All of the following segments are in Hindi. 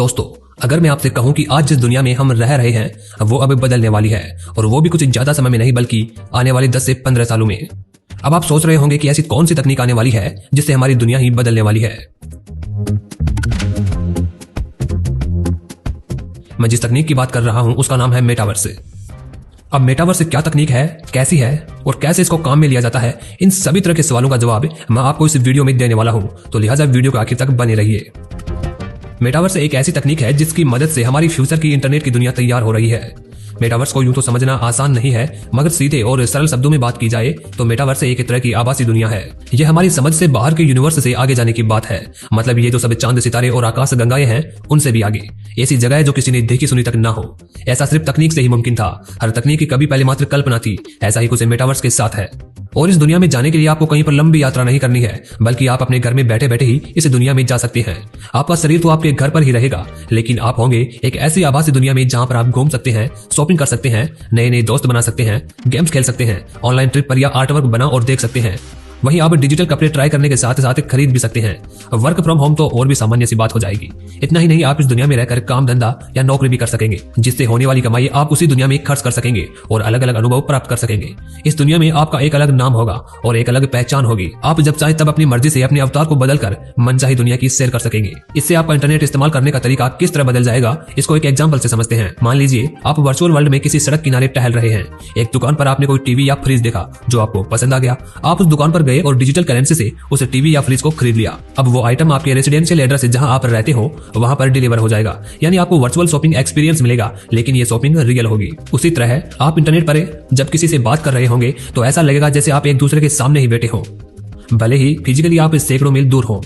दोस्तों, अगर मैं आपसे कहूं कि आज जिस दुनिया में हम रह रहे हैं वो अब बदलने वाली है, और वो भी कुछ ज्यादा समय में नहीं बल्कि आने वाले 10 से 15 सालों में। अब आप सोच रहे होंगे कि ऐसी कौन सी तकनीक आने वाली है जिससे हमारी दुनिया ही बदलने वाली है। मैं जिस तकनीक की बात कर रहा हूं उसका नाम है मेटावर्स। अब मेटावर्स क्या तकनीक है, कैसी है और कैसे इसको काम में लिया जाता है, इन सभी तरह के सवालों का जवाब मैं आपको इस वीडियो में देने वाला हूं, तो लिहाजा वीडियो को आखिर तक बने रहिए। मेटावर्स एक ऐसी तकनीक है जिसकी मदद से हमारी फ्यूचर की इंटरनेट की दुनिया तैयार हो रही है। मेटावर्स को यूं तो समझना आसान नहीं है, मगर सीधे और सरल शब्दों में बात की जाए तो मेटावर्स एक तरह की आभासी दुनिया है। यह हमारी समझ से बाहर के यूनिवर्स से आगे जाने की बात है। मतलब ये जो सब चांद सितारे और आकाश गंगाएं हैं उनसे भी आगे, ऐसी जगह है जो किसी ने देखी सुनी तक ना हो। ऐसा सिर्फ तकनीक से ही मुमकिन था। हर तकनीक की कभी पहले मात्र कल्पना थी, ऐसा ही कुछ मेटावर्स के साथ है। और इस दुनिया में जाने के लिए आपको कहीं पर लंबी यात्रा नहीं करनी है, बल्कि आप अपने घर में बैठे बैठे ही इस दुनिया में जा सकते हैं। आपका शरीर तो आपके घर पर ही रहेगा, लेकिन आप होंगे एक ऐसी आभासी दुनिया में जहां पर आप घूम सकते हैं, शॉपिंग कर सकते हैं, नए नए दोस्त बना सकते हैं, गेम्स खेल सकते हैं, ऑनलाइन ट्रिप पर या आर्टवर्क बना और देख सकते हैं। वहीं आप डिजिटल कपड़े ट्राई करने के साथ साथ खरीद भी सकते हैं। वर्क फ्रॉम होम तो और भी सामान्य सी बात हो जाएगी। इतना ही नहीं, आप इस दुनिया में रहकर काम धंधा या नौकरी भी कर सकेंगे, जिससे होने वाली कमाई आप उसी दुनिया में खर्च कर सकेंगे और अलग अलग अनुभव प्राप्त कर सकेंगे। इस दुनिया में आपका एक अलग नाम होगा और एक अलग पहचान होगी। आप जब चाहे तब अपनी मर्जी से अपने अवतार को बदलकर मनचाही दुनिया की सैर कर सकेंगे। इससे आपका इंटरनेट इस्तेमाल करने का तरीका किस तरह बदल जाएगा, इसको एक एग्जाम्पल से समझते हैं। मान लीजिए आप वर्चुअल वर्ल्ड में किसी सड़क किनारे टहल रहे हैं। एक दुकान पर आपने कोई टीवी या फ्रिज देखा जो आपको पसंद आ गया। आप उस दुकान पर गए और डिजिटल करेंसी से उस टीवी या फ्रिज को खरीद लिया। अब वो आइटम आपके रेसिडेंशियल एड्रेस जहां आप रहते हो वहां पर डिलीवर हो जाएगा। यानी आपको वर्चुअल शॉपिंग एक्सपीरियंस मिलेगा, लेकिन ये शॉपिंग रियल होगी। उसी तरह आप इंटरनेट पर जब किसी से बात कर रहे होंगे तो ऐसा लगेगा जैसे आप एक दूसरे के सामने ही बैठे हो, भले ही फिजिकली आप सैकड़ों मील दूर हो।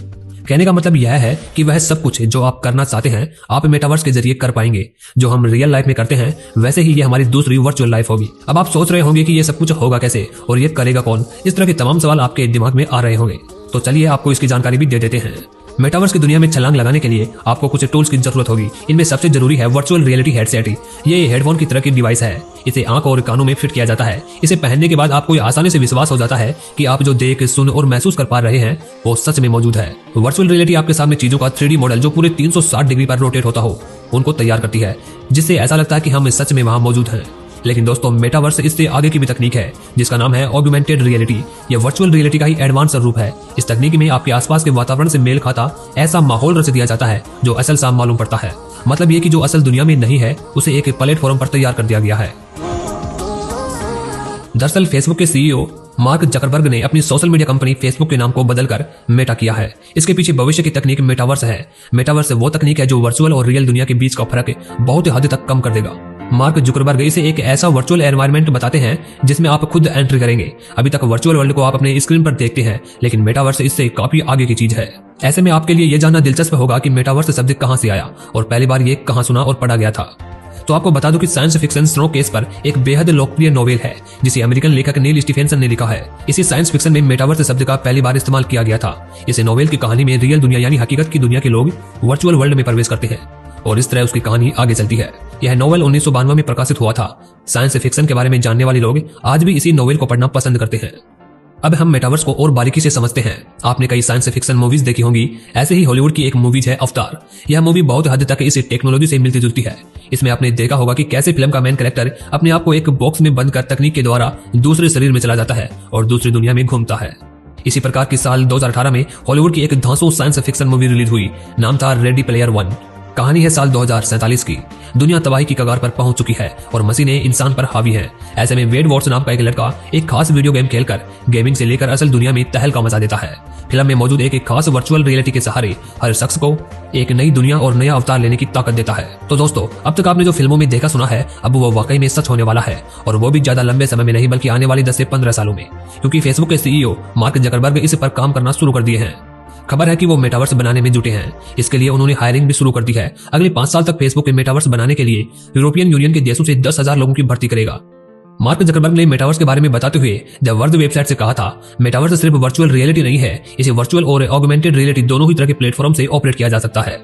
कहने का मतलब यह है कि वह सब कुछ जो आप करना चाहते हैं आप मेटावर्स के जरिए कर पाएंगे। जो हम रियल लाइफ में करते हैं वैसे ही ये हमारी दूसरी वर्चुअल लाइफ होगी। अब आप सोच रहे होंगे कि ये सब कुछ होगा कैसे और ये करेगा कौन। इस तरह के तमाम सवाल आपके दिमाग में आ रहे होंगे, तो चलिए आपको इसकी जानकारी भी दे देते हैं। मेटावर्स की दुनिया में छलांग लगाने के लिए आपको कुछ टूल्स की जरूरत होगी। इनमें सबसे जरूरी है वर्चुअल रियलिटी हेडसेट। ये हेडफोन की तरह की डिवाइस है। इसे आंख और कानों में फिट किया जाता है। इसे पहनने के बाद आपको आसानी से विश्वास हो जाता है कि आप जो देख, सुन और महसूस कर पा रहे हैं वो सच में मौजूद है। वर्चुअल रियलिटी आपके सामने चीजों का 3D मॉडल जो पूरे 360 डिग्री पर रोटेट होता हो उनको तैयार करती है, जिससे ऐसा लगता है कि हम सच में वहां मौजूद हैं। लेकिन दोस्तों, मेटावर्स इससे आगे की भी तकनीक है जिसका नाम है ऑगमेंटेड रियलिटी। यह वर्चुअल रियलिटी का ही एडवांस रूप है। इस तकनीक में आपके आसपास के वातावरण से मेल खाता ऐसा माहौल रच दिया जाता है जो असल सा मालूम पड़ता है। मतलब ये कि जो असल दुनिया में नहीं है उसे एक प्लेटफॉर्म पर तैयार कर दिया गया है। दरअसल फेसबुक के CEO मार्क जकरबर्ग ने अपनी सोशल मीडिया कंपनी फेसबुक के नाम को बदलकर मेटा किया है। इसके पीछे भविष्य की तकनीक मेटावर्स है। मेटावर्स वो तकनीक है जो वर्चुअल और रियल दुनिया के बीच का फर्क बहुत हद तक कम कर देगा। मार्क जुकरबर्ग इसे एक ऐसा वर्चुअल एनवायरनमेंट बताते हैं जिसमें आप खुद एंट्री करेंगे। अभी तक वर्चुअल वर्ल्ड को आप अपने स्क्रीन पर देखते हैं, लेकिन मेटावर्स इससे काफी आगे की चीज है। ऐसे में आपके लिए यह जानना दिलचस्प होगा कि मेटावर्स शब्द कहां से आया और पहली बार ये कहां सुना और पढ़ा गया था। तो आपको बता दूं कि साइंस फिक्शन स्नो केस पर एक बेहद लोकप्रिय नोवेल है जिसे अमेरिकन लेखक नील स्टीफेंसन ने लिखा है। इसी साइंस फिक्शन में मेटावर्स शब्द का पहली बार इस्तेमाल किया गया था। इस नोवेल की कहानी में रियल दुनिया यानी हकीकत की दुनिया के लोग वर्चुअल वर्ल्ड में प्रवेश करते हैं और इस तरह उसकी कहानी आगे चलती है। यह नोवेल 1992 में प्रकाशित हुआ था। साइंस फिक्शन के बारे में जानने वाले लोग आज भी इसी नोवेल को पढ़ना पसंद करते हैं। अब हम मेटावर्स को और बारीकी से समझते हैं। आपने कई साइंस फिक्शन मूवीज देखी होंगी। ऐसे ही हॉलीवुड की एक मूवीज है अवतार। यह मूवी बहुत हद तक इस टेक्नोलॉजी से मिलती जुलती है। इसमें आपने देखा होगा कि कैसे फिल्म का मेन कैरेक्टर अपने आप को एक बॉक्स में बंद कर तकनीक के द्वारा दूसरे शरीर में चला जाता है और दूसरी दुनिया में घूमता है। इसी प्रकार की साल 2018 में हॉलीवुड की एक धांसू साइंस फिक्शन मूवी रिलीज हुई। नाम था रेडी प्लेयर वन। कहानी है साल 2047 की। दुनिया तबाही की कगार पर पहुंच चुकी है और मशीनें इंसान पर हावी हैं। ऐसे में वेड वॉट्स नाम का एक लड़का एक खास वीडियो गेम खेलकर गेमिंग से लेकर असल दुनिया में तहलका मचा देता है। फिल्म में मौजूद एक खास वर्चुअल रियलिटी के सहारे हर शख्स को एक नई दुनिया और नया अवतार लेने की ताकत देता है। तो दोस्तों, अब तक आपने जो फिल्मों में देखा सुना है अब वो वाकई में सच होने वाला है, और वो भी ज्यादा लंबे समय में नहीं बल्कि आने वाली 10 से 15 सालों में, क्योंकि फेसबुक के CEO मार्क जकरबर्ग इस पर काम करना शुरू कर दिए हैं। खबर है कि वो मेटावर्स बनाने में जुटे हैं। इसके लिए उन्होंने हायरिंग भी शुरू कर दी है। अगले 5 साल तक फेसबुक के मेटावर्स बनाने के लिए यूरोपियन यूनियन के देशों से 10,000 लोगों की भर्ती करेगा। मार्क जकरबर्ग ने मेटावर्स के बारे में बताते हुए द वर्द वेबसाइट से कहा था, मेटावर्स सिर्फ वर्चुअल रियलिटी नहीं है, इसे वर्चुअल और ऑगमेंटेड रियलिटी दोनों ही तरह के प्लेटफॉर्म से ऑपरेट किया जा सकता है।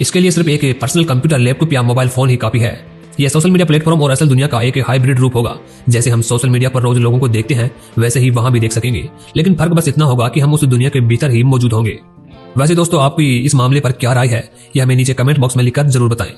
इसके लिए सिर्फ एक पर्सनल कंप्यूटर, लैपटॉप या मोबाइल फोन ही काफी है। यह सोशल मीडिया प्लेटफॉर्म और असल दुनिया का एक हाइब्रिड रूप होगा। जैसे हम सोशल मीडिया पर रोज लोगों को देखते हैं वैसे ही वहां भी देख सकेंगे, लेकिन फर्क बस इतना होगा कि हम उस दुनिया के भीतर ही मौजूद होंगे। वैसे दोस्तों आपकी इस मामले पर क्या राय है, यह हमें नीचे कमेंट बॉक्स में लिखकर जरूर बताएं।